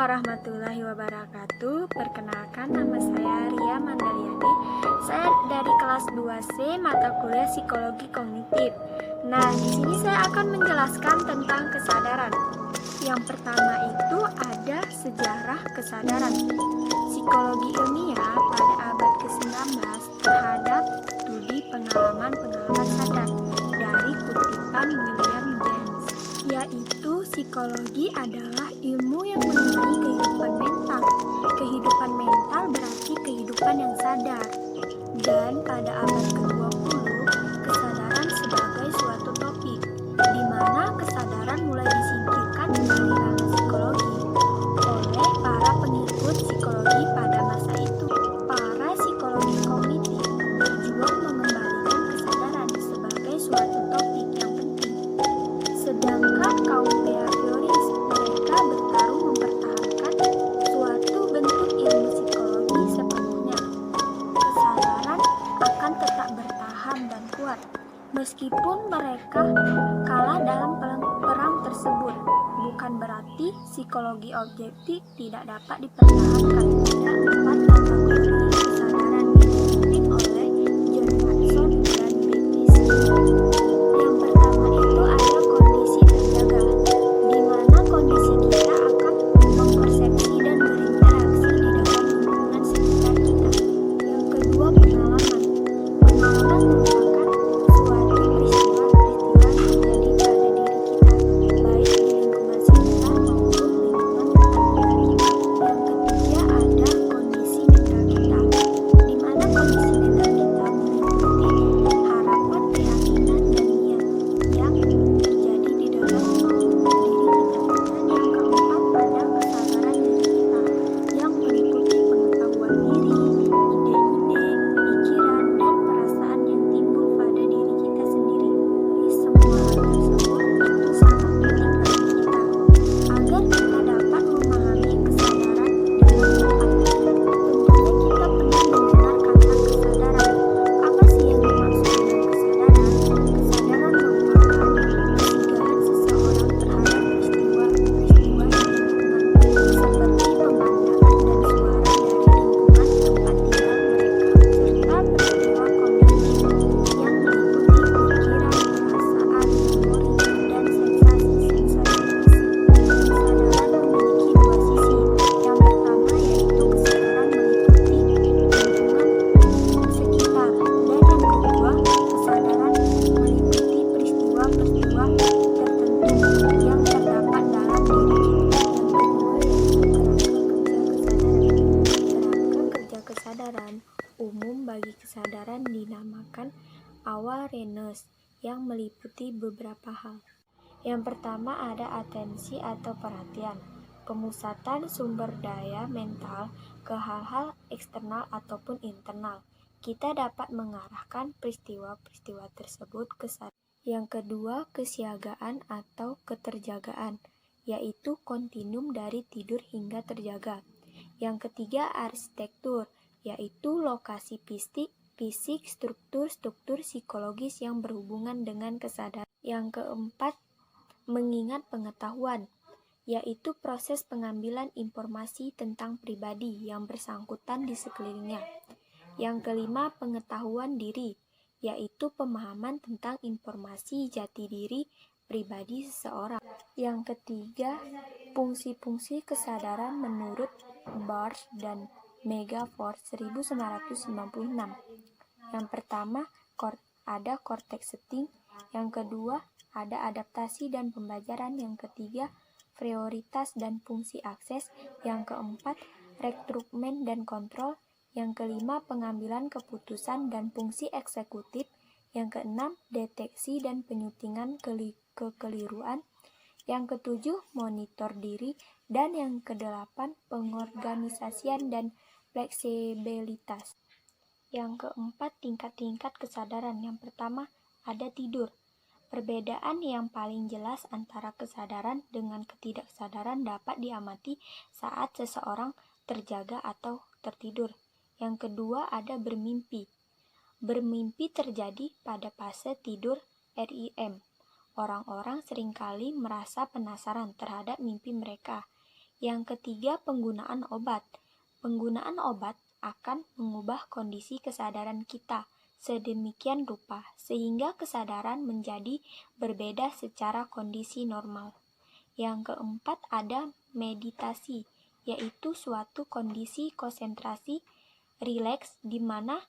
warahmatullahi wabarakatuh. Perkenalkan, nama saya Ria Mandaliani. Saya dari kelas 2C mata kuliah Psikologi Kognitif. Nah, di sini saya akan menjelaskan tentang kesadaran. Yang pertama itu ada sejarah kesadaran. Psikologi ilmiah pada abad ke-19 terhadap studi pengalaman sadar dari kutipan William James, yaitu psikologi adalah ilmu yang mengenai kehidupan mental. Kehidupan mental berarti kehidupan yang sadar. Dan pada abad ke-20, kesadaran sebagai suatu topik, di mana kesadaran mulai disingkirkan dari ranah psikologi oleh para pengikut psikologi pada masa itu. Para psikologi kognitif berjuang mengembalikan kesadaran sebagai suatu topik yang penting. Sedangkan kaum behavioris mereka bertarung mempertahankan suatu bentuk ilmu psikologi sepenuhnya. Kesadaran akan tetap bertahan dan kuat meskipun mereka kalah dalam perang tersebut. Bukan berarti psikologi objektif tidak dapat dipertahankan. Ada 4 kategori kesadaran yang dipimpin oleh John Watson dan B.T. Skinner. Yang pertama itu ada kondisi terjaga, di mana kondisi kita akan mempersepsi dan berinteraksi di dalam lingkungan sekitar kita. Yang kedua, pengalaman. Pengalaman merupakan suatu peristiwa-peristiwa yang terjadi pada diri kita, baik di lingkungan sekitar maupun lingkungan terdekat kita. Yang ketiga ada kondisi mental kita, di mana kondisi mental kita meliputi harapan, keyakinan, dan niat yang terjadi di dalam diri kita. Dan yang keempat ada kesadaran diri kita, yang meliputi pengetahuan diri, ide-ide, pikiran, dan perasaan yang timbul pada diri kita sendiri. Jadi semua hal tersebut itu sangat penting bagi kita agar kita dapat memahami kesadaran dengan tepat. Tentunya kita pernah mendengar kata kesadaran. Apa sih yang dimaksud dengan kesadaran? Kesadaran merupakan kesigahan seseorang terhadap peristiwa-peristiwa di lingkungan, seperti pemandangan dan suara dari lingkungan tempat tinggal mereka, serta peristiwa kognitif yang meliputi pikiran, perasaan, memori, dan sensasi-sensasi fisik. Kesadaran memiliki 2 sisi. Yang pertama yaitu kesadaran meliputi lingkungan sekitar, dan yang kedua kesadaran meliputi peristiwa-peristiwa tertentu yang terdapat dalam diri kita. Yang kedua yaitu kerangka kesadaran. Kerangka kerja kesadaran umum bagi kesadaran dinamakan awareness, yang meliputi beberapa hal. Yang pertama ada atensi atau perhatian, pemusatan sumber daya mental ke hal-hal eksternal ataupun internal. Kita dapat mengarahkan peristiwa-peristiwa tersebut ke sadar. Yang kedua, kesiagaan atau keterjagaan, yaitu kontinum dari tidur hingga terjaga. Yang ketiga, arsitektur, yaitu lokasi fisik, struktur psikologis yang berhubungan dengan kesadaran. Yang keempat, mengingat pengetahuan, yaitu proses pengambilan informasi tentang pribadi yang bersangkutan di sekelilingnya. Yang kelima, pengetahuan diri, yaitu pemahaman tentang informasi jati diri pribadi seseorang. Yang ketiga, fungsi-fungsi kesadaran menurut Barthes dan Megaford 1996. Yang pertama, ada korteks setting. Yang kedua, ada adaptasi dan pembelajaran. Yang ketiga, prioritas dan fungsi akses. Yang keempat, rekrutmen dan kontrol. Yang kelima, pengambilan keputusan dan fungsi eksekutif. Yang keenam, deteksi dan penyutingan kekeliruan. Yang ketujuh, monitor diri. Dan yang kedelapan, pengorganisasian dan fleksibilitas. Yang keempat, tingkat-tingkat kesadaran. Yang pertama, ada tidur. Perbedaan yang paling jelas antara kesadaran dengan ketidaksadaran dapat diamati saat seseorang terjaga atau tertidur. Yang kedua, ada bermimpi. Bermimpi terjadi pada fase tidur REM. Orang-orang seringkali merasa penasaran terhadap mimpi mereka. Yang ketiga, penggunaan obat. Penggunaan obat akan mengubah kondisi kesadaran kita sedemikian rupa sehingga kesadaran menjadi berbeda secara kondisi normal. Yang keempat, ada meditasi, yaitu suatu kondisi konsentrasi rileks di mana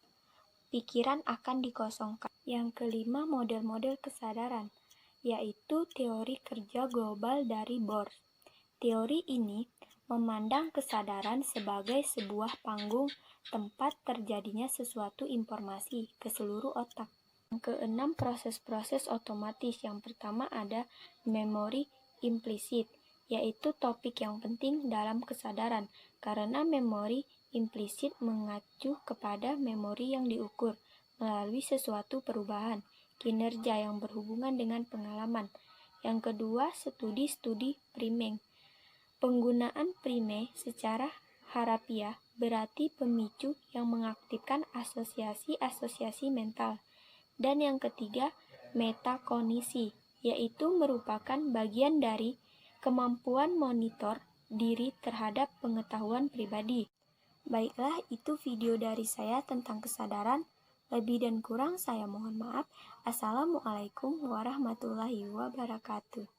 pikiran akan dikosongkan. Yang kelima, model-model kesadaran, yaitu teori kerja global dari Bohr. Teori ini memandang kesadaran sebagai sebuah panggung tempat terjadinya sesuatu informasi ke seluruh otak. Yang keenam, proses-proses otomatis. Yang pertama ada memori implisit, yaitu topik yang penting dalam kesadaran, karena memori implisit mengacu kepada memori yang diukur melalui sesuatu perubahan, kinerja yang berhubungan dengan pengalaman. Yang kedua, studi-studi priming. Penggunaan prime secara harafiah berarti pemicu yang mengaktifkan asosiasi-asosiasi mental. Dan yang ketiga, metakognisi, yaitu merupakan bagian dari kemampuan monitor diri terhadap pengetahuan pribadi. Baiklah, itu video dari saya tentang kesadaran. Lebih dan kurang saya mohon maaf. Assalamualaikum warahmatullahi wabarakatuh.